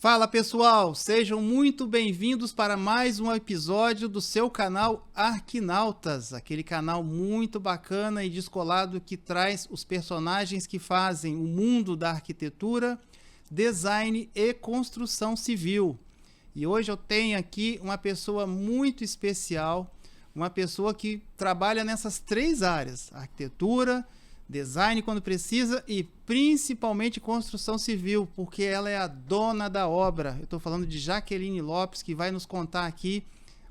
Fala pessoal, sejam muito bem-vindos para mais um episódio do seu canal Arquinautas, aquele canal muito bacana e descolado que traz os personagens que fazem o mundo da arquitetura, design e construção civil. E hoje eu tenho aqui uma pessoa muito especial, uma pessoa que trabalha nessas três áreas: arquitetura, design quando precisa e principalmente construção civil, porque ela é a dona da obra. Eu estou falando de Jaqueline Lopes, que vai nos contar aqui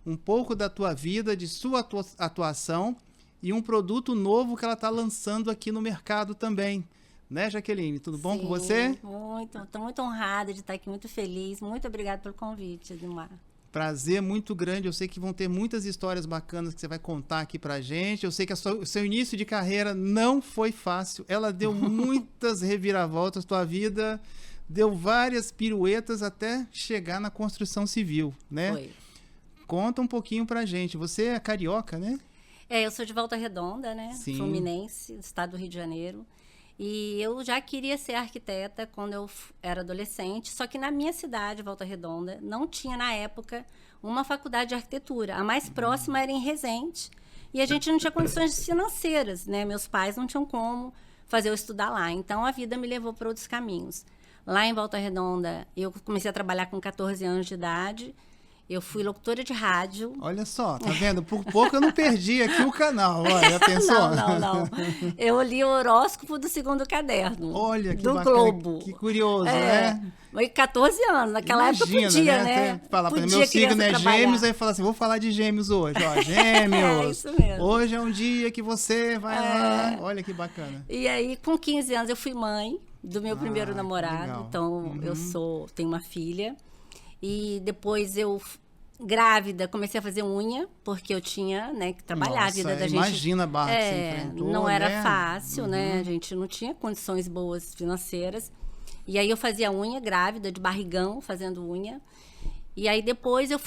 um pouco da tua vida, de sua atuação e um produto novo que ela está lançando aqui no mercado também. Né, Jaqueline? Tudo bom com você? Muito. Estou muito honrada de estar aqui, muito feliz. Muito obrigada pelo convite, Edmar. Prazer muito grande. Eu sei que vão ter muitas histórias bacanas que você vai contar aqui pra gente. Eu sei que o seu início de carreira não foi fácil. Ela deu muitas reviravoltas. Tua vida deu várias piruetas até chegar na construção civil, né? Foi. Conta um pouquinho pra gente. Você é carioca, né? Eu sou de Volta Redonda, né? Sim. Fluminense, estado do Rio de Janeiro. E eu já queria ser arquiteta quando eu era adolescente, só que na minha cidade, Volta Redonda, não tinha, na época, uma faculdade de arquitetura. A mais próxima era em Resende. E a gente não tinha condições financeiras, né? Meus pais não tinham como fazer eu estudar lá. Então, a vida me levou para outros caminhos. Lá em Volta Redonda, eu comecei a trabalhar com 14 anos de idade. Eu fui locutora de rádio. Olha só, tá vendo? Por pouco eu não perdi aqui o canal. Olha, já pensou? Não. Eu li o horóscopo do segundo caderno. Olha, que do bacana, Globo. que curioso, né? Mas 14 anos, naquela época podia, né? Você fala, podia meu signo é trabalhar. Gêmeos, aí fala assim, vou falar de Gêmeos hoje. Ó, Gêmeos, É isso mesmo. hoje é um dia que você vai lá. Olha que bacana. E aí, com 15 anos, eu fui mãe do meu primeiro que namorado. legal. Então, tenho uma filha. E depois eu... grávida, comecei a fazer unha, porque eu tinha, né, que trabalhar. A vida da gente... Imagina a barra que você enfrentou, não era né? fácil, né? A gente não tinha condições boas financeiras. E aí eu fazia unha grávida, de barrigão, fazendo unha. E aí depois eu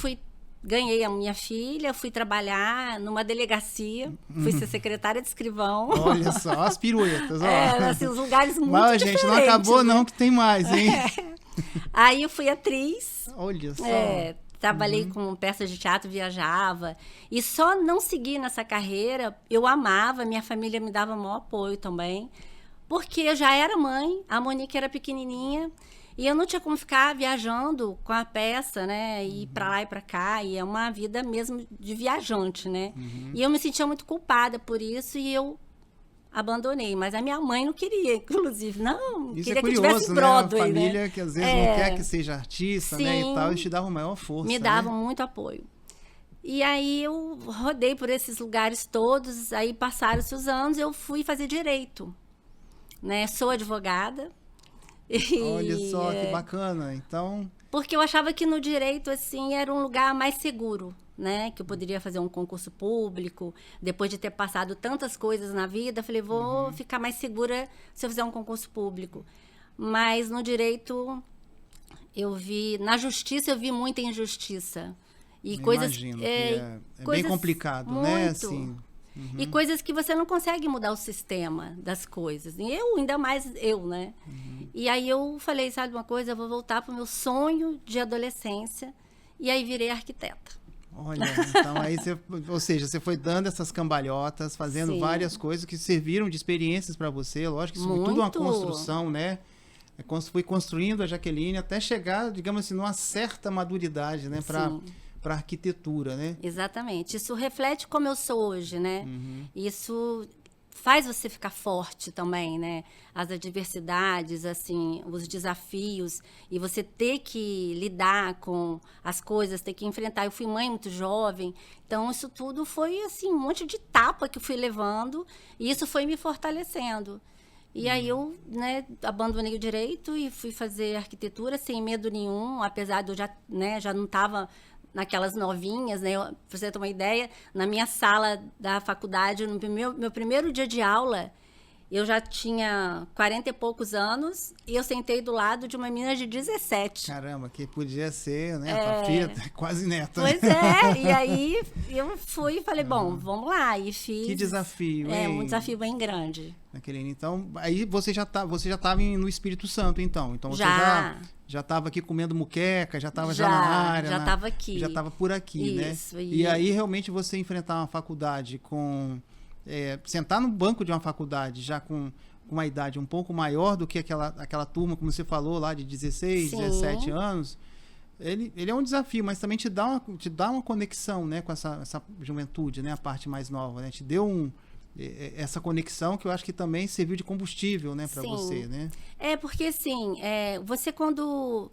ganhei a minha filha, fui trabalhar numa delegacia, fui ser secretária de escrivão. Olha só, as piruetas, ó. Assim, os lugares muito Mas, diferentes. gente, não acabou não, que tem mais, hein? Aí eu fui atriz. Olha só. Trabalhei com peças de teatro, viajava. E só não segui nessa carreira, eu amava, minha família me dava maior apoio também. Porque eu já era mãe, a Monique era pequenininha, e eu não tinha como ficar viajando com a peça, né? E ir pra lá e pra cá, e é uma vida mesmo de viajante, né? E eu me sentia muito culpada por isso, e eu abandonei. Mas a minha mãe não queria, inclusive. Não, isso queria é curioso, que tivesse né? Broadway, A família né? que às vezes não quer que seja artista, né? E tal, eles te davam maior força. Me davam muito apoio. E aí eu rodei por esses lugares todos, aí passaram-se os anos, eu fui fazer direito, né? Sou advogada. Olha só, que bacana. Então... porque eu achava que no direito, assim, era um lugar mais seguro, né? Que eu poderia fazer um concurso público. Depois de ter passado tantas coisas na vida, falei, vou ficar mais segura se eu fizer um concurso público. Mas no direito, na justiça eu vi muita injustiça. E imagino que é bem complicado, muito, né? Assim, e coisas que você não consegue mudar o sistema das coisas. E ainda mais eu, né? E aí eu falei, sabe uma coisa? Eu vou voltar para o meu sonho de adolescência. E aí virei arquiteta. Olha, então aí ou seja, você foi dando essas cambalhotas, fazendo várias coisas que serviram de experiências para você. Lógico que isso foi tudo uma construção, né? Fui construindo a Jaqueline até chegar, digamos assim, numa certa maturidade, né? Para arquitetura, né? Exatamente. Isso reflete como eu sou hoje, né? Isso faz você ficar forte também, né? As adversidades, assim, os desafios, e você ter que lidar com as coisas, ter que enfrentar. Eu fui mãe muito jovem, então isso tudo foi, assim, um monte de tapa que eu fui levando, e isso foi me fortalecendo. E aí eu, né, abandonei o direito e fui fazer arquitetura sem medo nenhum, apesar de eu já não estava naquelas novinhas, né? Pra você ter uma ideia, na minha sala da faculdade, no meu primeiro dia de aula, eu já tinha 40 e poucos anos e eu sentei do lado de uma menina de 17. Caramba, que podia ser, né? Tua filha, quase neta. Pois é, e aí eu fui e falei, bom, vamos lá, e fiz. Que desafio, hein? Um desafio bem grande. Então, aí você já estava no Espírito Santo, então. Então você já estava aqui comendo muqueca, já estava já na área. Já estava aqui. Já estava por aqui, isso, né? E aí realmente você enfrentar uma faculdade sentar no banco de uma faculdade já com uma idade um pouco maior do que aquela turma, como você falou, lá de 16, Sim. 17 anos, ele é um desafio, mas também te dá uma conexão, né, com essa juventude, né, a parte mais nova, né? Te deu essa conexão que eu acho que também serviu de combustível, né, para você, né? Porque assim, você quando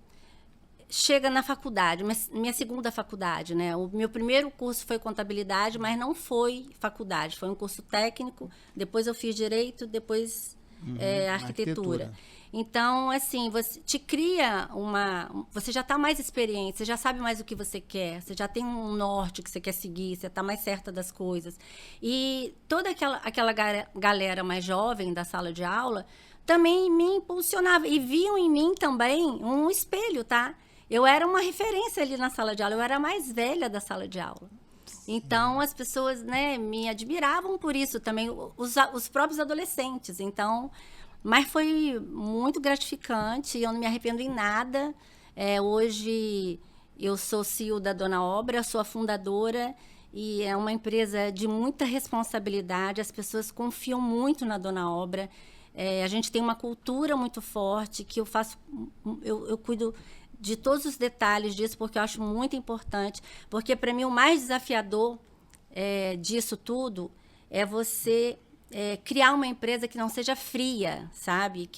chega na faculdade, minha segunda faculdade, né? O meu primeiro curso foi contabilidade, mas não foi faculdade, foi um curso técnico. Depois eu fiz direito, depois arquitetura. Então, assim, você te cria você já está mais experiente, você já sabe mais o que você quer, você já tem um norte que você quer seguir, você está mais certa das coisas. E toda aquela galera mais jovem da sala de aula também me impulsionava e viam em mim também um espelho, tá? Eu era uma referência ali na sala de aula, eu era a mais velha da sala de aula. Então, as pessoas, né, me admiravam por isso também, os próprios adolescentes. Então, mas foi muito gratificante, eu não me arrependo em nada. Hoje, eu sou CEO da Dona Obra, sou a fundadora, e é uma empresa de muita responsabilidade, as pessoas confiam muito na Dona Obra. A gente tem uma cultura muito forte, que eu cuido de todos os detalhes disso, porque eu acho muito importante. Porque, para mim, o mais desafiador disso tudo é você criar uma empresa que não seja fria, sabe?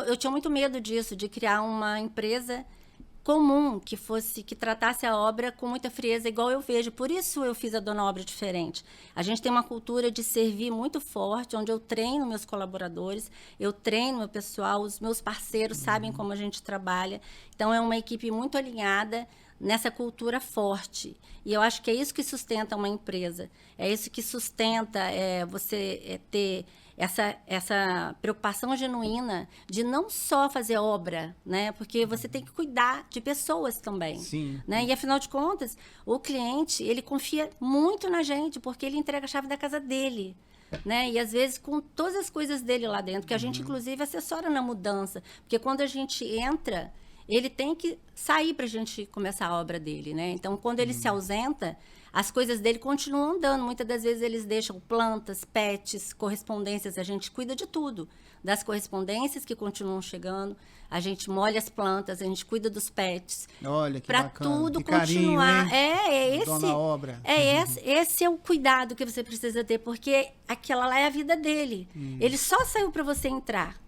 Eu tinha muito medo disso, de criar uma empresa comum, que tratasse a obra com muita frieza, igual eu vejo. Por isso eu fiz a Dona Obra diferente. A gente tem uma cultura de servir muito forte, onde eu treino meus colaboradores, eu treino meu pessoal, os meus parceiros sabem como a gente trabalha. Então, é uma equipe muito alinhada nessa cultura forte. E eu acho que é isso que sustenta uma empresa. É isso que sustenta você ter essa preocupação genuína de não só fazer obra, né? Porque você tem que cuidar de pessoas também. Sim. Né? E, afinal de contas, o cliente, ele confia muito na gente, porque ele entrega a chave da casa dele. Né? E, às vezes, com todas as coisas dele lá dentro, que a gente, inclusive, assessora na mudança. Porque quando a gente entra, ele tem que sair para a gente começar a obra dele, né? Então, quando ele se ausenta, as coisas dele continuam andando. Muitas das vezes eles deixam plantas, pets, correspondências. A gente cuida de tudo. Das correspondências que continuam chegando, a gente molha as plantas, a gente cuida dos pets. Olha, que pra bacana. Tudo que continuar. Carinho, hein? Dona Obra. Esse é o cuidado que você precisa ter, porque aquela lá é a vida dele. Ele só saiu para você entrar.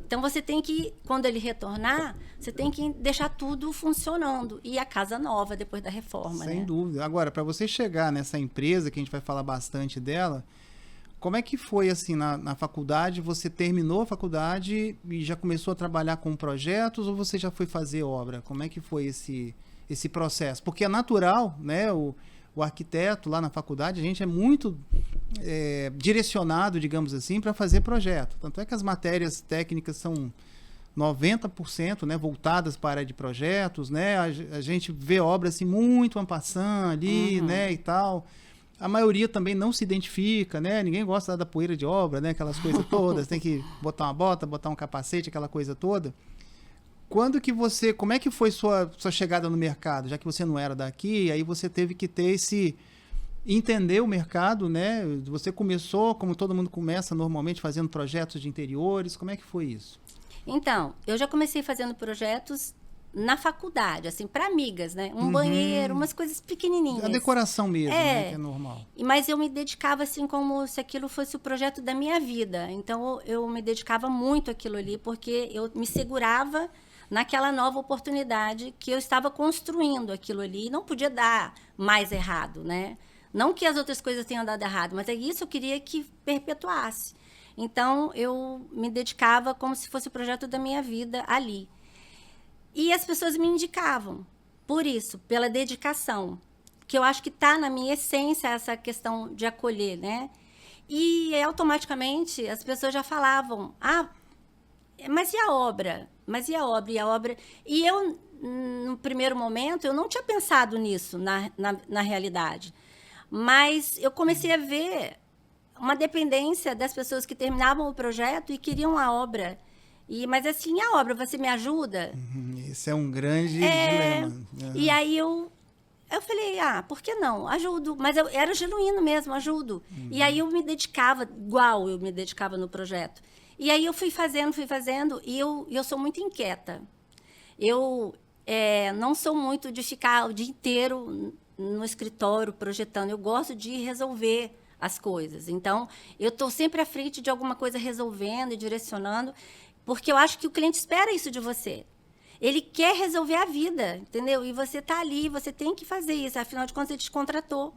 Então, você tem que, quando ele retornar, você tem que deixar tudo funcionando. E a casa nova, depois da reforma, Sem né? dúvida. Agora, para você chegar nessa empresa, que a gente vai falar bastante dela, como é que foi, assim, na faculdade? Você terminou a faculdade e já começou a trabalhar com projetos ou você já foi fazer obra? Como é que foi esse processo? Porque é natural, né? O arquiteto lá na faculdade, a gente é muito direcionado, digamos assim, para fazer projeto. Tanto é que as matérias técnicas são 90%, né, voltadas para a área de projetos, né? A gente vê obras assim, muito en passant ali, né, e tal. A maioria também não se identifica, né? Ninguém gosta da poeira de obra, né? Aquelas coisas todas, tem que botar uma bota, botar um capacete, aquela coisa toda. Como é que foi sua chegada no mercado? Já que você não era daqui, aí você teve que ter entender o mercado, né? Você começou, como todo mundo começa normalmente, fazendo projetos de interiores. Como é que foi isso? Então, eu já comecei fazendo projetos na faculdade, assim, para amigas, né? Um banheiro, umas coisas pequenininhas. A decoração mesmo, né? Que é normal. Mas eu me dedicava, assim, como se aquilo fosse o projeto da minha vida. Então, eu me dedicava muito àquilo ali, porque eu me segurava naquela nova oportunidade que eu estava construindo aquilo ali. E não podia dar mais errado, né? Não que as outras coisas tenham dado errado, mas é isso eu queria que perpetuasse. Então, eu me dedicava como se fosse o projeto da minha vida ali. E as pessoas me indicavam por isso, pela dedicação, que eu acho que está na minha essência essa questão de acolher, né? E automaticamente as pessoas já falavam, mas e a obra? Mas e a obra? E a obra? E eu, no primeiro momento, eu não tinha pensado nisso na realidade. Mas eu comecei a ver uma dependência das pessoas que terminavam o projeto e queriam a obra. Mas assim, a obra, você me ajuda? Esse é um grande dilema. E aí eu falei, por que não? Ajudo. Mas eu era genuíno mesmo, ajudo. E aí eu me dedicava, igual eu me dedicava no projeto. E aí eu fui fazendo, e eu sou muito inquieta. Eu não sou muito de ficar o dia inteiro no escritório projetando. Eu gosto de resolver as coisas. Então, eu estou sempre à frente de alguma coisa resolvendo e direcionando, porque eu acho que o cliente espera isso de você. Ele quer resolver a vida, entendeu? E você está ali, você tem que fazer isso. Afinal de contas, ele te contratou.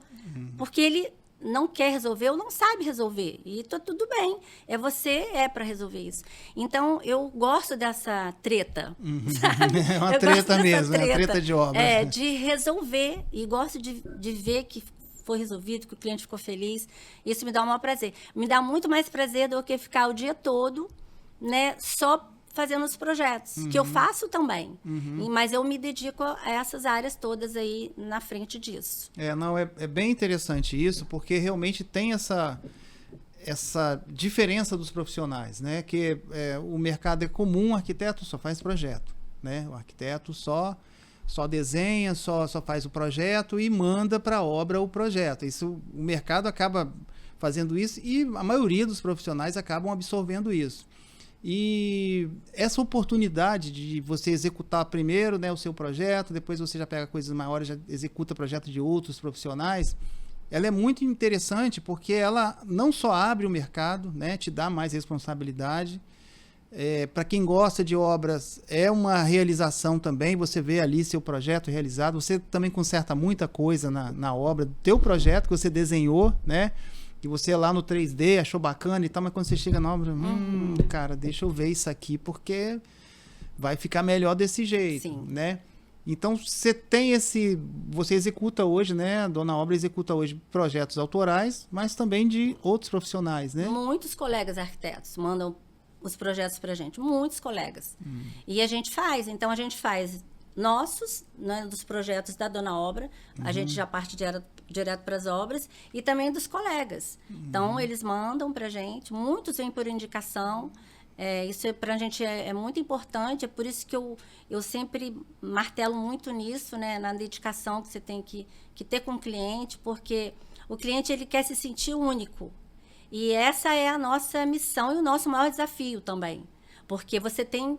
Porque ele não quer resolver ou não sabe resolver. E tudo bem. Você para resolver isso. Então, eu gosto dessa treta. Sabe? É uma treta mesmo, é uma treta de obra. De resolver. E gosto de ver que foi resolvido, que o cliente ficou feliz. Isso me dá o maior prazer. Me dá muito mais prazer do que ficar o dia todo, né, só fazendo os projetos, que eu faço também. Mas eu me dedico a essas áreas todas aí na frente disso. É bem interessante isso, porque realmente tem essa diferença dos profissionais, né? Que o mercado é comum, o arquiteto só faz projeto, né? O arquiteto só desenha, só faz o projeto e manda para a obra o projeto. O mercado acaba fazendo isso e a maioria dos profissionais acabam absorvendo isso. E essa oportunidade de você executar primeiro, né, o seu projeto, depois você já pega coisas maiores, já executa projeto de outros profissionais, ela é muito interessante porque ela não só abre o mercado, né, te dá mais responsabilidade. Para quem gosta de obras, é uma realização também, você vê ali seu projeto realizado, você também conserta muita coisa na obra do teu projeto que você desenhou, né? Que você lá no 3D achou bacana e tal, mas quando você chega na obra, cara, deixa eu ver isso aqui, porque vai ficar melhor desse jeito, Sim. Né? Então, você executa hoje, né? A Dona Obra executa hoje projetos autorais, mas também de outros profissionais, né? Muitos colegas arquitetos mandam os projetos pra gente, muitos colegas. E a gente faz, então a gente faz nossos, né, dos projetos da Dona Obra, a gente já parte direto para as obras, e também dos colegas. Então, eles mandam para a gente, muitos vêm por indicação, isso para a gente é muito importante, é por isso que eu sempre martelo muito nisso, né, na dedicação que você tem que ter com o cliente, porque o cliente ele quer se sentir único. E essa é a nossa missão e o nosso maior desafio também, porque você tem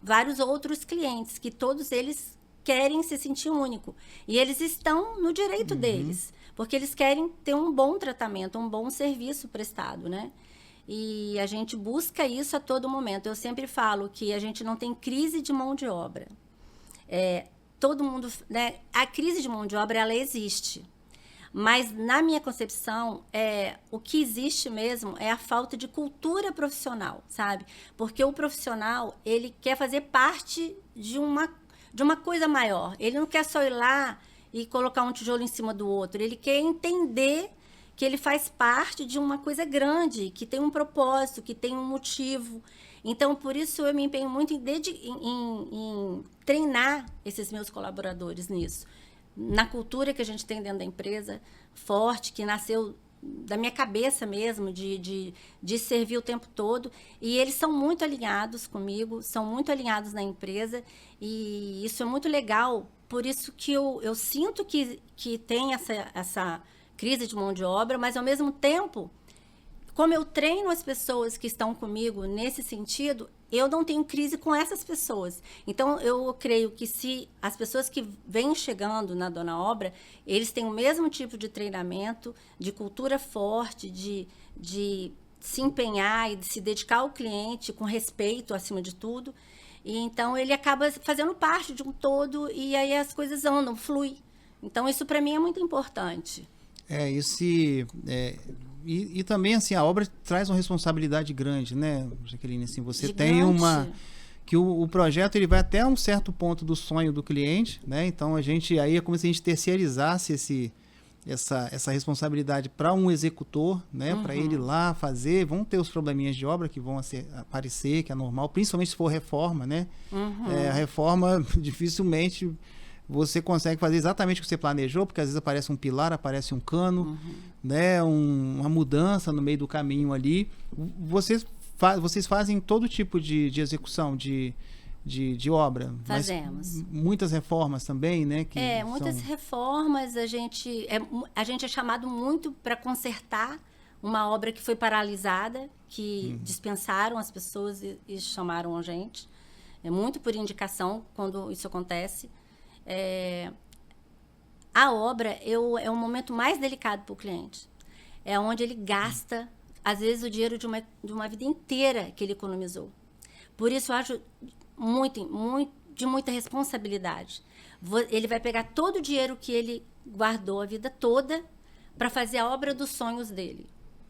vários outros clientes que todos eles querem se sentir único. E eles estão no direito deles, porque eles querem ter um bom tratamento, um bom serviço prestado, né? E a gente busca isso a todo momento. Eu sempre falo que a gente não tem crise de mão de obra. Todo mundo, né? A crise de mão de obra, ela existe. Mas, na minha concepção, o que existe mesmo é a falta de cultura profissional, sabe? Porque o profissional, ele quer fazer parte de uma coisa maior. Ele não quer só ir lá e colocar um tijolo em cima do outro. Ele quer entender que ele faz parte de uma coisa grande, que tem um propósito, que tem um motivo. Então, por isso, eu me empenho muito em treinar esses meus colaboradores nisso. Na cultura que a gente tem dentro da empresa, forte, que nasceu da minha cabeça mesmo, de servir o tempo todo. E eles são muito alinhados comigo, são muito alinhados na empresa, e isso é muito legal. Por isso que eu sinto que tem essa crise de mão de obra, mas, ao mesmo tempo, como eu treino as pessoas que estão comigo nesse sentido, eu não tenho crise com essas pessoas. Então, eu creio que se as pessoas que vêm chegando na Dona Obra, eles têm o mesmo tipo de treinamento, de cultura forte, de se empenhar e de se dedicar ao cliente com respeito, acima de tudo. E então, ele acaba fazendo parte de um todo e aí as coisas andam, flui. Então, isso para mim é muito importante. E também, assim, a obra traz uma responsabilidade grande, né, Jaqueline? Assim, você Gigante. tem que o projeto ele vai até um certo ponto do sonho do cliente, né? Então, aí é como se a gente terceirizasse essa responsabilidade para um executor, né? Para ele ir lá fazer. Vão ter os probleminhas de obra que vão aparecer, que é normal, principalmente se for reforma, né? A reforma, dificilmente você consegue fazer exatamente o que você planejou, porque às vezes aparece um pilar, aparece um cano, né? Uma mudança no meio do caminho ali. Vocês fazem todo tipo de execução de obra. Fazemos. Muitas reformas também, né? Muitas reformas. A gente é chamado muito para consertar uma obra que foi paralisada, que dispensaram as pessoas e chamaram a gente. É muito por indicação quando isso acontece. A obra é o momento mais delicado para o cliente. É onde ele gasta, às vezes, o dinheiro de uma vida inteira que ele economizou. Por isso, eu acho de muita responsabilidade. Ele vai pegar todo o dinheiro que ele guardou a vida toda para fazer a obra dos sonhos dele.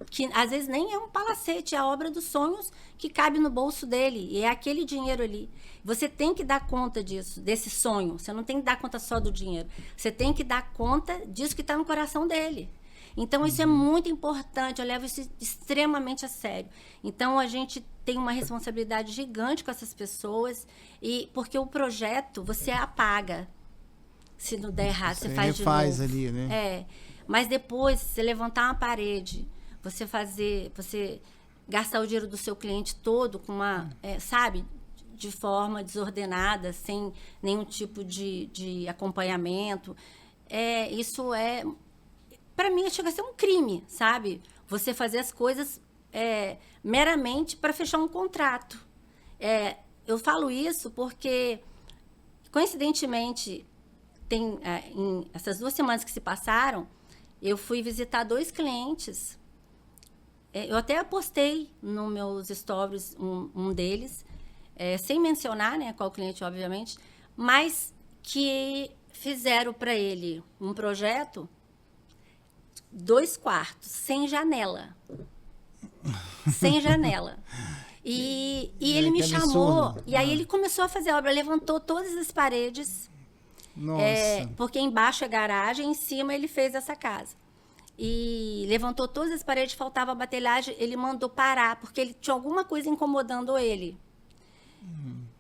Que às vezes nem é um palacete, é a obra dos sonhos que cabe no bolso dele. E é aquele dinheiro ali. Você tem que dar conta disso, desse sonho. Você não tem que dar conta só do dinheiro. Você tem que dar conta disso que está no coração dele. Então, isso é muito importante. Eu levo isso extremamente a sério. Então, a gente tem uma responsabilidade gigante com essas pessoas. Porque o projeto, você apaga. Se não der errado, você faz de novo. Ali, né? Mas depois, você levantar uma parede, você gastar o dinheiro do seu cliente todo com de forma desordenada, sem nenhum tipo de acompanhamento. Isso para mim, chega a ser um crime, sabe? Você fazer as coisas meramente para fechar um contrato. Eu falo isso porque, coincidentemente, em essas 2 semanas que se passaram, eu fui visitar 2 clientes. Eu até postei nos meus stories um deles, sem mencionar, né, qual cliente, obviamente, mas que fizeram para ele um projeto 2 quartos, sem janela. Sem janela. E ele me chamou, absurdo. E aí ele começou a fazer a obra, levantou todas as paredes. Nossa. Porque embaixo é garagem, em cima ele fez essa casa. E levantou todas as paredes, faltava batelhagem, ele mandou parar, porque ele tinha alguma coisa incomodando ele.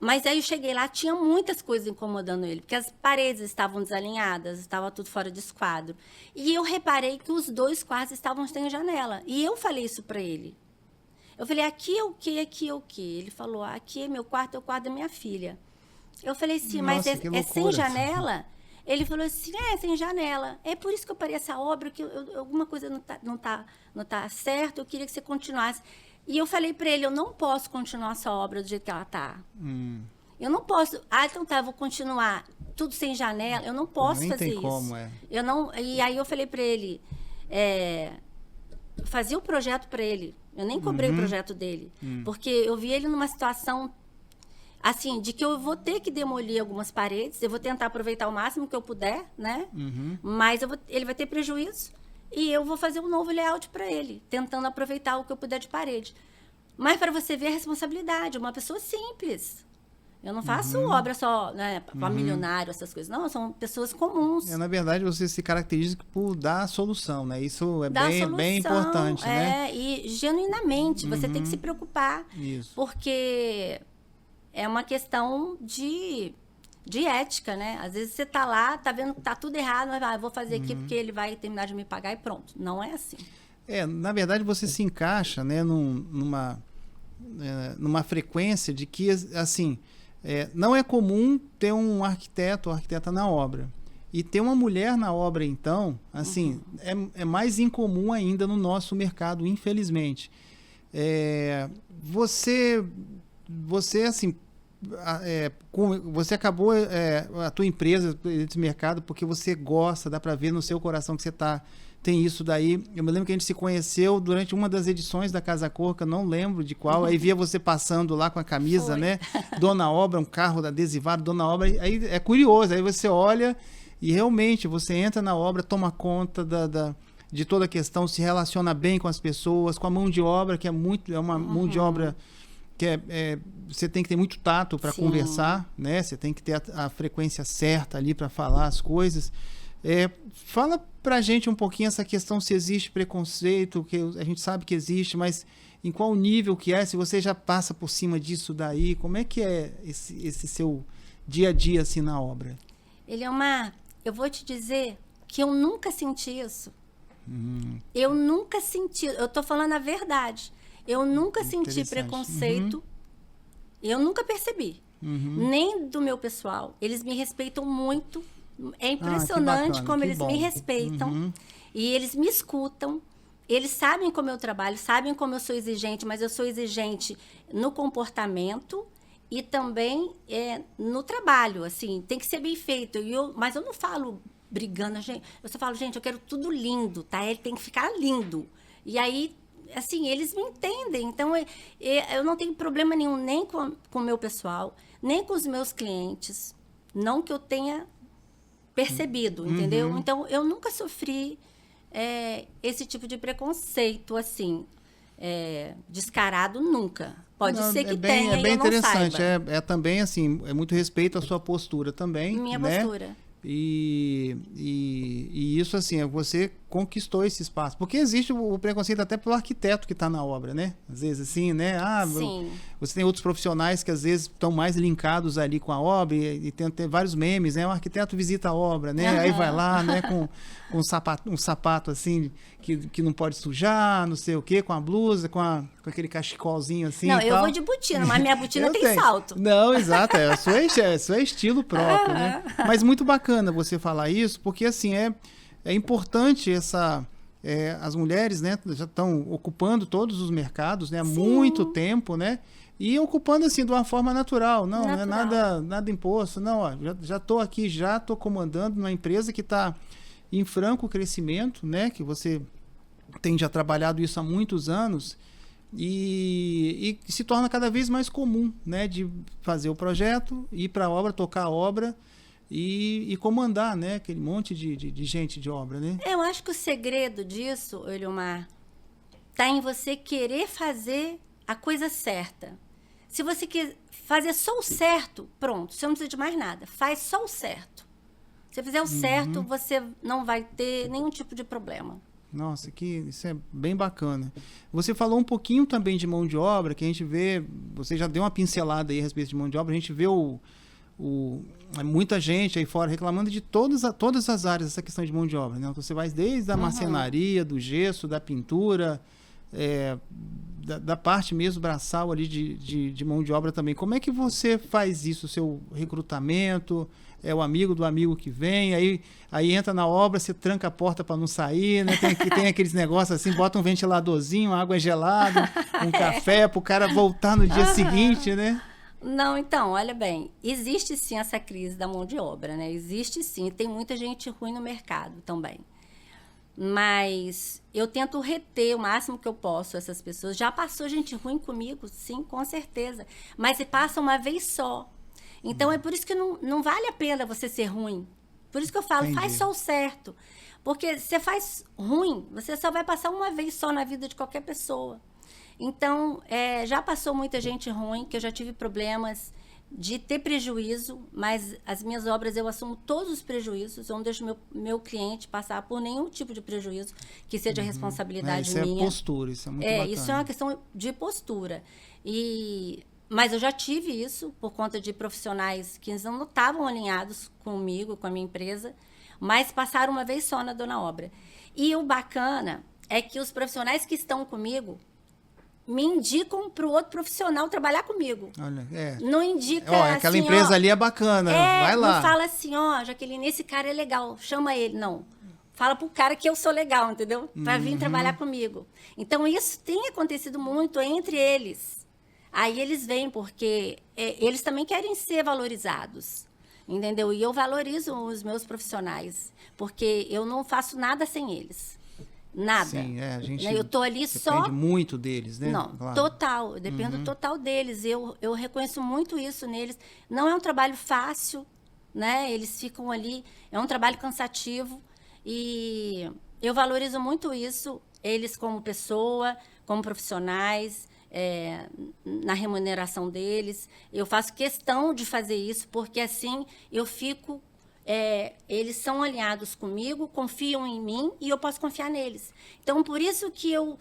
Mas aí eu cheguei lá, tinha muitas coisas incomodando ele, porque as paredes estavam desalinhadas, estava tudo fora de esquadro. E eu reparei que os 2 quartos estavam sem janela. E eu falei isso para ele. Eu falei, aqui é o quê? Aqui é o quê? Ele falou, aqui é meu quarto, é o quarto da minha filha. Eu falei assim, mas é sem janela? Ele falou assim, sem janela. É por isso que eu parei essa obra, que alguma coisa não tá certo, eu queria que você continuasse. E eu falei para ele, eu não posso continuar essa obra do jeito que ela tá. Eu não posso. Então tá, eu vou continuar tudo sem janela. Eu não posso fazer isso. Nem tem como, Eu não. E aí eu falei para ele, fazia o projeto para ele. Eu nem cobrei o projeto dele, porque eu vi ele numa situação assim, de que eu vou ter que demolir algumas paredes, eu vou tentar aproveitar o máximo que eu puder, né? Mas ele vai ter prejuízo. E eu vou fazer um novo layout para ele, tentando aproveitar o que eu puder de parede. Mas para você ver a responsabilidade, uma pessoa simples. Eu não faço obra só, né, para milionário, essas coisas. Não, são pessoas comuns. Na verdade, você se caracteriza por dar a solução, né? Isso é bem importante, né? E genuinamente, você tem que se preocupar. Isso. Porque é uma questão de ética, né? Às vezes você tá lá, tá vendo que tá tudo errado, mas eu vou fazer aqui porque ele vai terminar de me pagar e pronto. Não é assim. Na verdade, você se encaixa, né, numa frequência de que, assim, não é comum ter um arquiteto ou arquiteta na obra. E ter uma mulher na obra, então, assim, é mais incomum ainda no nosso mercado, infelizmente. Você assim, você acabou a tua empresa, esse mercado, porque você gosta, dá para ver no seu coração que você tem isso daí. Eu me lembro que a gente se conheceu durante uma das edições da Casa Cor, que eu não lembro de qual, aí via você passando lá com a camisa, né? Dona Obra, um carro adesivado, Dona Obra, aí é curioso, aí você olha e realmente você entra na obra, toma conta de toda a questão, se relaciona bem com as pessoas, com a mão de obra, que é uma mão de obra que você tem que ter muito tato para conversar, né? Você tem que ter a frequência certa ali para falar as coisas. Fala pra gente um pouquinho essa questão se existe preconceito, que a gente sabe que existe, mas em qual nível que é, se você já passa por cima disso daí, como é que é esse seu dia a dia assim na obra? Eu vou te dizer que eu nunca senti isso. Eu nunca senti, eu tô falando a verdade. Eu nunca senti preconceito. Eu nunca percebi. Nem do meu pessoal. Eles me respeitam muito. É impressionante como eles me respeitam. E eles me escutam. Eles sabem como eu trabalho, sabem como eu sou exigente, mas eu sou exigente no comportamento e também no trabalho. Assim, tem que ser bem feito. Mas eu não falo brigando, gente. Eu só falo, gente, eu quero tudo lindo, tá? Ele tem que ficar lindo. E aí, assim, eles me entendem. Então, eu não tenho problema nenhum nem com o meu pessoal, nem com os meus clientes. Não que eu tenha percebido, entendeu? Então, eu nunca sofri esse tipo de preconceito, assim, descarado, nunca. Pode ser que tenha, é bem eu não interessante. saiba. É também, assim, é muito respeito à sua postura também. Minha né? postura. E isso, assim, você conquistou esse espaço. Porque existe o preconceito até pelo arquiteto que está na obra, né? Às vezes, assim, né? Sim. Você tem outros profissionais que, às vezes, estão mais linkados ali com a obra e tem vários memes, né? O arquiteto visita a obra, né? Aí vai lá, né? Com um sapato, assim, que não pode sujar, não sei o quê, com a blusa, com aquele cachecolzinho, assim. Não, e eu tal. vou de botina, mas minha botina Eu tem tenho. salto. Não, exato, é o seu estilo próprio, né? Mas muito bacana você falar isso, porque assim, é importante as mulheres, né, já estão ocupando todos os mercados, né, há muito tempo, né? E ocupando assim de uma forma natural, não é nada imposto, não, ó, já estou aqui, já estou comandando uma empresa que está em franco crescimento, né, que você tem já trabalhado isso há muitos anos. E se torna cada vez mais comum, né, de fazer o projeto, ir para a obra, tocar a obra e comandar, né, aquele monte de gente de obra, né? Eu acho que o segredo disso, Eliomar, está em você querer fazer a coisa certa. Se você quer fazer só o certo, pronto, você não precisa de mais nada. Faz só o certo. Se você fizer o certo, você não vai ter nenhum tipo de problema. Nossa, isso é bem bacana. Você falou um pouquinho também de mão de obra, que a gente vê, você já deu uma pincelada aí a respeito de mão de obra, a gente vê muita gente aí fora reclamando de todas as áreas dessa questão de mão de obra, né? Então, você vai desde a marcenaria, do gesso, da pintura, da parte mesmo braçal ali de mão de obra também. Como é que você faz isso, o seu recrutamento? É o amigo do amigo que vem, aí entra na obra, você tranca a porta para não sair, né? Tem aqueles negócios assim, bota um ventiladorzinho, água gelada, um café para o cara voltar no dia seguinte, né? Não, então, olha bem, existe sim essa crise da mão de obra, né? Existe sim, tem muita gente ruim no mercado também. Mas eu tento reter o máximo que eu posso essas pessoas. Já passou gente ruim comigo? Sim, com certeza. Mas se passa uma vez só. Então, é por isso que não vale a pena você ser ruim. Por isso que eu falo, Entendi. faz só o certo. Porque você faz ruim, você só vai passar uma vez só na vida de qualquer pessoa. Então, já passou muita gente ruim, que eu já tive problemas de ter prejuízo, mas as minhas obras eu assumo todos os prejuízos, eu não deixo meu cliente passar por nenhum tipo de prejuízo que seja responsabilidade minha. Isso é postura, isso é muito bacana. Isso é uma questão de postura. Mas eu já tive isso por conta de profissionais que não estavam alinhados comigo, com a minha empresa, mas passaram uma vez só na dona obra. E o bacana é que os profissionais que estão comigo me indicam para o outro profissional trabalhar comigo. Olha, não indica aquela assim, empresa ali é bacana, vai lá. Não fala assim, Jaqueline, esse cara é legal, chama ele. Não. Fala pro cara que eu sou legal, entendeu? Para vir trabalhar comigo. Então, isso tem acontecido muito entre eles. Aí eles vêm porque eles também querem ser valorizados, entendeu? E eu valorizo os meus profissionais, porque eu não faço nada sem eles. Nada. Sim, a gente eu tô ali só... depende muito deles, né? Não, claro. total. Eu dependo total deles. Eu reconheço muito isso neles. Não é um trabalho fácil, né? Eles ficam ali... É um trabalho cansativo. E eu valorizo muito isso. Eles como pessoa, como profissionais... na remuneração deles. Eu faço questão de fazer isso, porque assim eu fico eles são alinhados comigo, confiam em mim e eu posso confiar neles. Então, por isso que eu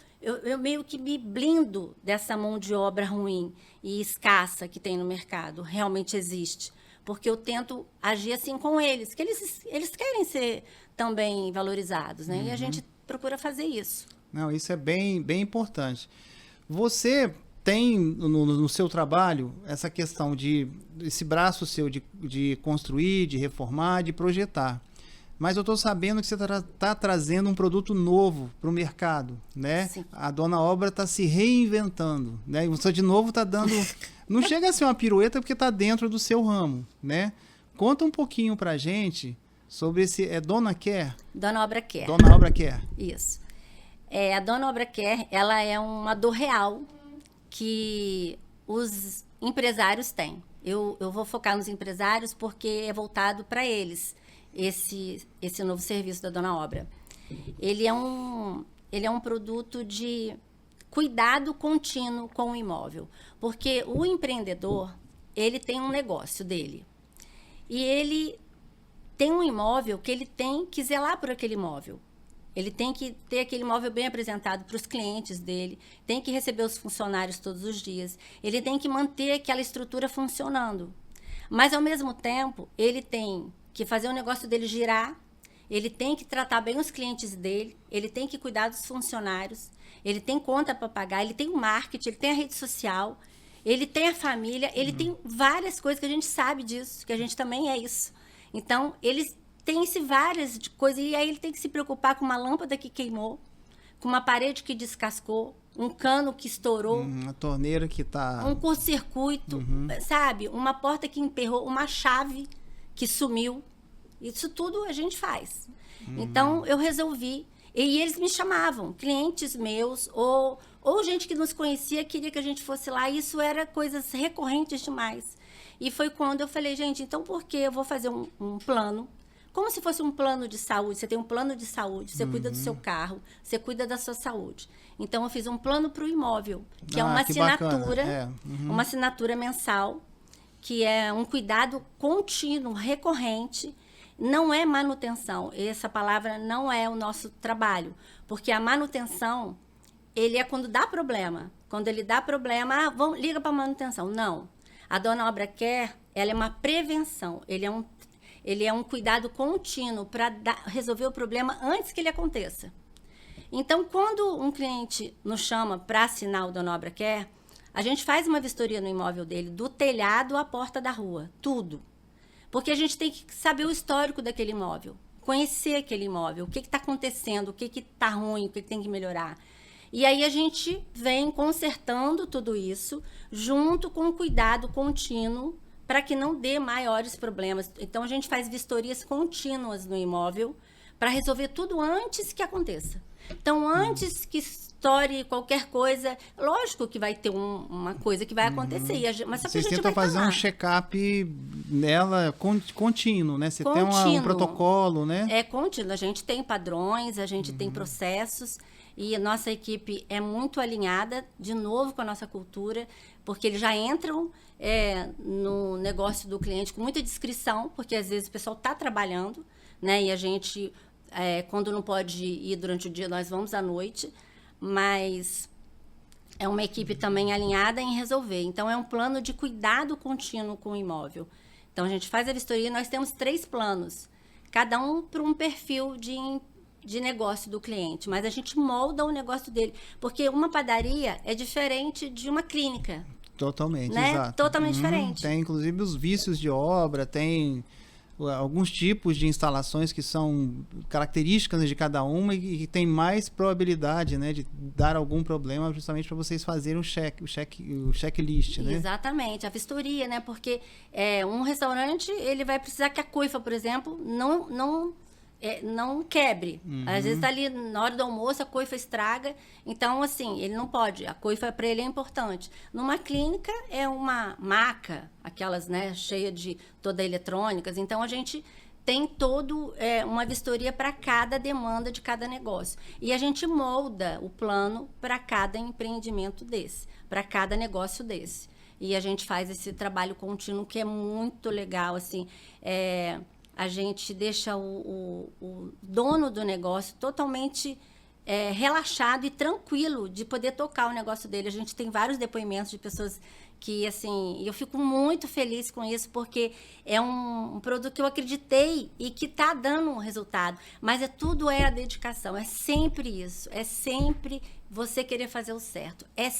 meio que me blindo dessa mão de obra ruim e escassa que tem no mercado. Realmente existe. Porque eu tento agir assim com eles, que eles querem ser também valorizados, né? E a gente procura fazer isso. Não, isso é bem, bem importante. Você tem no seu trabalho essa questão esse braço seu de construir, de reformar, de projetar. Mas eu estou sabendo que você está trazendo um produto novo para o mercado, né? Sim. A Dona Obra está se reinventando, né? E você de novo está dando... Não chega a ser uma pirueta porque está dentro do seu ramo, né? Conta um pouquinho para a gente sobre esse... É Dona Care? Dona Obra Care. Dona Obra Care. Isso. A Dona Obra Care, ela é uma dor real que os empresários têm. Eu vou focar nos empresários porque é voltado para eles esse novo serviço da Dona Obra. Ele é um produto de cuidado contínuo com o imóvel, porque o empreendedor, ele tem um negócio dele e ele tem um imóvel que ele tem que zelar por aquele imóvel. Ele tem que ter aquele imóvel bem apresentado para os clientes dele, tem que receber os funcionários todos os dias, ele tem que manter aquela estrutura funcionando. Mas, ao mesmo tempo, ele tem que fazer o negócio dele girar, ele tem que tratar bem os clientes dele, ele tem que cuidar dos funcionários, ele tem conta para pagar, ele tem o marketing, ele tem a rede social, ele tem a família, ele tem várias coisas que a gente sabe disso, que a gente também é isso. Então, eles têm várias coisas, e aí ele tem que se preocupar com uma lâmpada que queimou, com uma parede que descascou, um cano que estourou. Uma torneira que está... Um curto-circuito, sabe? Uma porta que emperrou, uma chave que sumiu. Isso tudo a gente faz. Então, eu resolvi. E eles me chamavam, clientes meus, ou gente que nos conhecia, queria que a gente fosse lá. E isso era coisas recorrentes demais. E foi quando eu falei, gente, então por que eu vou fazer um plano? Como se fosse um plano de saúde. Você tem um plano de saúde, você cuida do seu carro, você cuida da sua saúde. Então, eu fiz um plano para o imóvel, que é uma assinatura, uma assinatura mensal, que é um cuidado contínuo, recorrente. Não é manutenção. Essa palavra não é o nosso trabalho, porque a manutenção, ele é quando dá problema. Quando ele dá problema, liga para a manutenção. Não. A Dona Obra Care, ela é uma prevenção. Ele é um cuidado contínuo para resolver o problema antes que ele aconteça. Então, quando um cliente nos chama para assinar o Dona Obra Care, a gente faz uma vistoria no imóvel dele, do telhado à porta da rua, tudo. Porque a gente tem que saber o histórico daquele imóvel, conhecer aquele imóvel, o que está acontecendo, o que está ruim, o que tem que melhorar. E aí a gente vem consertando tudo isso, junto com o cuidado contínuo, para que não dê maiores problemas. Então, a gente faz vistorias contínuas no imóvel para resolver tudo antes que aconteça. Então, antes que estoure qualquer coisa, lógico que vai ter uma coisa que vai acontecer. Mas só que Vocês a gente tentam vai fazer um check-up nela contínuo, né? Você tem um protocolo, né? É contínuo. A gente tem padrões, a gente tem processos. E a nossa equipe é muito alinhada, de novo, com a nossa cultura, porque eles já entram no negócio do cliente com muita discrição, porque às vezes o pessoal está trabalhando, né? E a gente, quando não pode ir durante o dia, nós vamos à noite, mas é uma equipe também alinhada em resolver. Então, é um plano de cuidado contínuo com o imóvel. Então, a gente faz a vistoria e nós temos 3 planos, cada um para um perfil de negócio do cliente, mas a gente molda o negócio dele, porque uma padaria é diferente de uma clínica. Totalmente, né? Exato. Totalmente diferente. Tem, inclusive, os vícios de obra, tem alguns tipos de instalações que são características de cada uma e que tem mais probabilidade, né, de dar algum problema, justamente para vocês fazerem o checklist, né? Exatamente, a vistoria, né? Porque um restaurante, ele vai precisar que a coifa, por exemplo, não quebre. Às vezes tá ali na hora do almoço, a coifa estraga. Então, assim, ele não pode. A coifa para ele é importante. Numa clínica é uma maca, aquelas, né, cheia de toda eletrônicas. Então, a gente tem uma vistoria para cada demanda de cada negócio. E a gente molda o plano para cada empreendimento desse, para cada negócio desse. E a gente faz esse trabalho contínuo que é muito legal, assim. a gente deixa o dono do negócio totalmente relaxado e tranquilo de poder tocar o negócio dele. A gente tem vários depoimentos de pessoas que, assim, eu fico muito feliz com isso, porque é um produto que eu acreditei e que está dando um resultado. Mas tudo é a dedicação, é sempre isso, é sempre você querer fazer o certo. É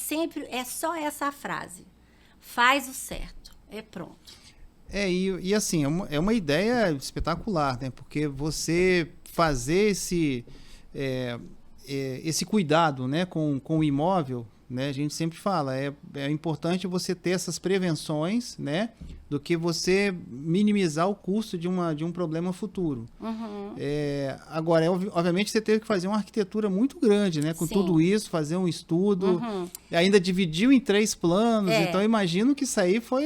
só essa frase, faz o certo, pronto. E assim, é uma ideia espetacular, né? Porque você fazer esse cuidado, né, com o imóvel, né, a gente sempre fala, é importante você ter essas prevenções, né, do que você minimizar o custo de um problema futuro. Uhum. Agora, obviamente, você teve que fazer uma arquitetura muito grande, né, com Sim. tudo isso, fazer um estudo, ainda dividiu em 3 planos, então eu imagino que isso aí foi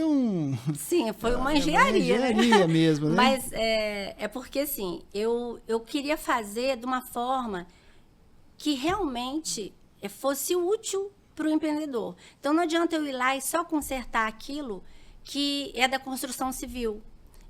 Sim, foi uma engenharia, uma engenharia mesmo, né? Mas é porque, assim, eu queria fazer de uma forma que realmente fosse útil para o empreendedor. Então, não adianta eu ir lá e só consertar aquilo que é da construção civil.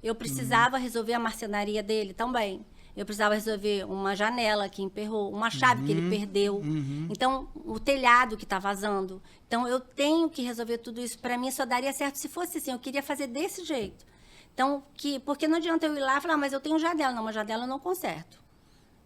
Eu precisava resolver a marcenaria dele também. Eu precisava resolver uma janela que emperrou, uma chave que ele perdeu. Então, o telhado que está vazando. Então, eu tenho que resolver tudo isso. Para mim, só daria certo se fosse assim. Eu queria fazer desse jeito. Então, porque não adianta eu ir lá e falar, mas eu tenho janela. Não, uma janela eu não conserto.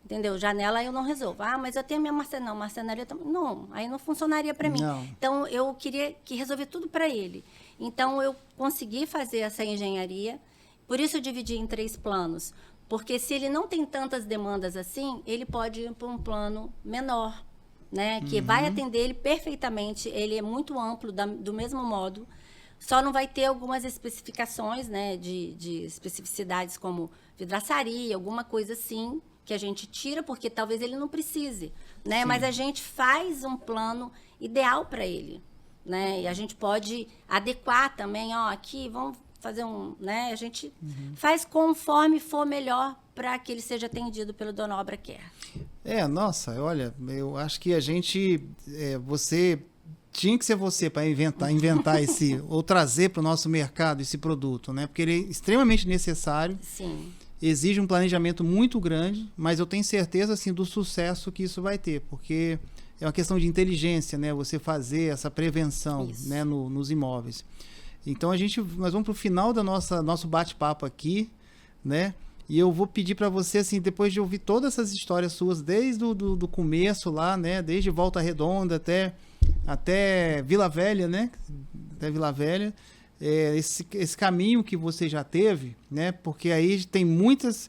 Entendeu? Janela eu não resolvo. Mas eu tenho a minha marcenaria. Não, marcenaria também. Não, aí não funcionaria para mim. Não. Então, eu queria resolver tudo para ele. Então, eu consegui fazer essa engenharia. Por isso, eu dividi em 3 planos. Porque se ele não tem tantas demandas assim, ele pode ir para um plano menor, né? Que vai atender ele perfeitamente. Ele é muito amplo, do mesmo modo. Só não vai ter algumas especificações, né? De especificidades como vidraçaria, alguma coisa assim, que a gente tira, porque talvez ele não precise, né? Mas a gente faz um plano ideal para ele, né? E a gente pode adequar também, aqui, vamos fazer né? A gente faz conforme for melhor para que ele seja atendido pelo dono da obra quer. Nossa, olha, eu acho que a gente, você tinha que ser você para inventar esse, ou trazer para o nosso mercado esse produto, né? Porque ele é extremamente necessário. Sim. Exige um planejamento muito grande, mas eu tenho certeza assim do sucesso que isso vai ter, porque é uma questão de inteligência, né? Você fazer essa prevenção, né, nos imóveis. Então nós vamos para o final do nosso bate-papo aqui, né? E eu vou pedir para você, assim, depois de ouvir todas essas histórias suas, desde do começo lá, né? Desde Volta Redonda até Vila Velha, né? Até Vila Velha. Esse caminho que você já teve, né? Porque aí tem muitas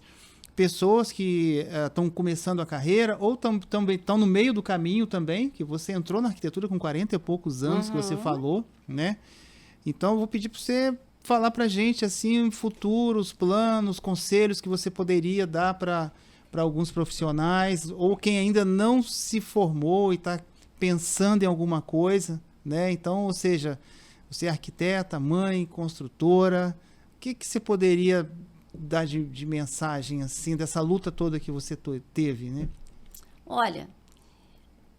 pessoas que estão começando a carreira ou também estão no meio do caminho também, que você entrou na arquitetura com 40 e poucos anos, que você falou, né? Então, eu vou pedir para você falar para a gente, assim, futuros planos, conselhos que você poderia dar para alguns profissionais ou quem ainda não se formou e está pensando em alguma coisa, né? Então, ou seja, você é arquiteta, mãe, construtora, o que você poderia dar de mensagem, assim, dessa luta toda que você teve, né? Olha,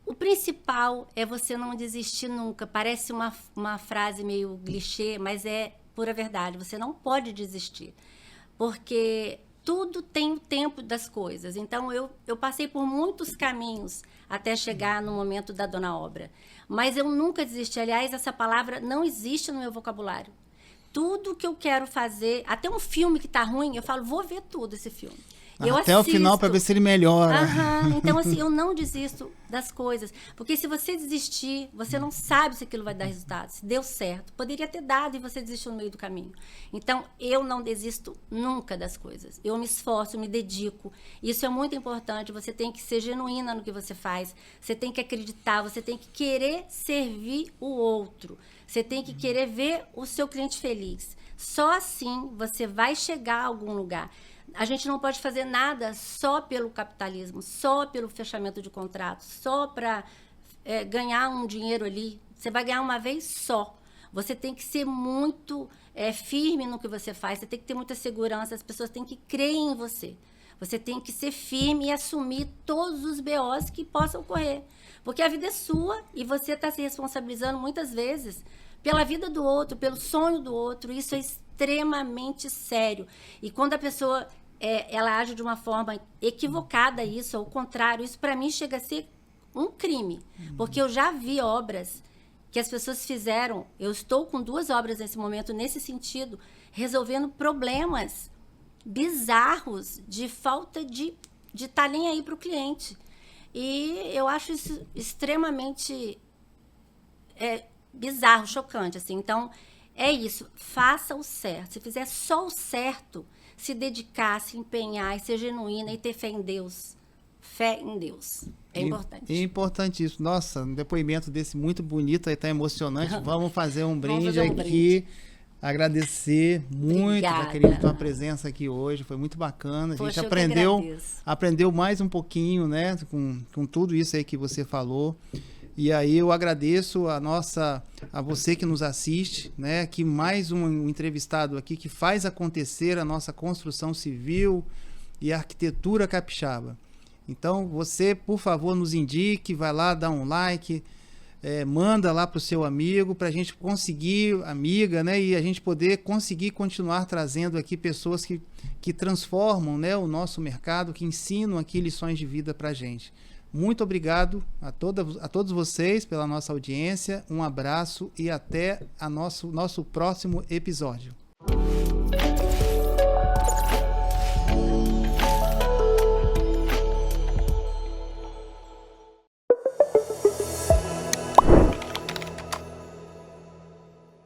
o principal é você não desistir nunca. Parece uma frase meio clichê, mas é pura verdade. Você não pode desistir, porque tudo tem o tempo das coisas. Então, eu passei por muitos caminhos até chegar no momento da dona obra. Mas eu nunca desisti. Aliás, essa palavra não existe no meu vocabulário. Tudo que eu quero fazer, até um filme que está ruim, eu falo, vou ver tudo esse filme. Até o final para ver se ele melhora. Então, assim, eu não desisto das coisas. Porque se você desistir, você não sabe se aquilo vai dar resultado, se deu certo. Poderia ter dado e você desistiu no meio do caminho. Então, eu não desisto nunca das coisas. Eu me esforço, me dedico. Isso é muito importante. Você tem que ser genuína no que você faz. Você tem que acreditar, você tem que querer servir o outro. Você tem que querer ver o seu cliente feliz. Só assim você vai chegar a algum lugar. A gente não pode fazer nada só pelo capitalismo, só pelo fechamento de contrato, só para ganhar um dinheiro ali. Você vai ganhar uma vez só. Você tem que ser muito firme no que você faz, você tem que ter muita segurança, as pessoas têm que crer em você. Você tem que ser firme e assumir todos os BOs que possam ocorrer. Porque a vida é sua e você está se responsabilizando muitas vezes pela vida do outro, pelo sonho do outro. Isso é extremamente sério. E quando a pessoa ela age de uma forma equivocada isso, ao contrário, isso para mim chega a ser um crime, porque eu já vi obras que as pessoas fizeram, eu estou com 2 obras nesse momento, nesse sentido, resolvendo problemas bizarros de falta de estar nem aí para o cliente. E eu acho isso extremamente bizarro, chocante, assim. Então, é isso, faça o certo. Se fizer só o certo, se dedicar, se empenhar e ser genuína e ter fé em Deus. Fé em Deus. É importante. É importante isso. Nossa, um depoimento desse muito bonito, aí tá emocionante. Vamos fazer um brinde aqui. Agradecer muito, Jaqueline, tua presença aqui hoje. Foi muito bacana. A gente aprendeu mais um pouquinho, né, com tudo isso aí que você falou. E aí eu agradeço a você que nos assiste, né, que mais um entrevistado aqui que faz acontecer a nossa construção civil e arquitetura capixaba. Então, você, por favor, nos indique, vai lá, dá um like, manda lá para o seu amigo, para a gente conseguir, amiga, né, e a gente poder conseguir continuar trazendo aqui pessoas que transformam, né, o nosso mercado, que ensinam aqui lições de vida para a gente. Muito obrigado a todos vocês pela nossa audiência, um abraço e até nosso próximo episódio.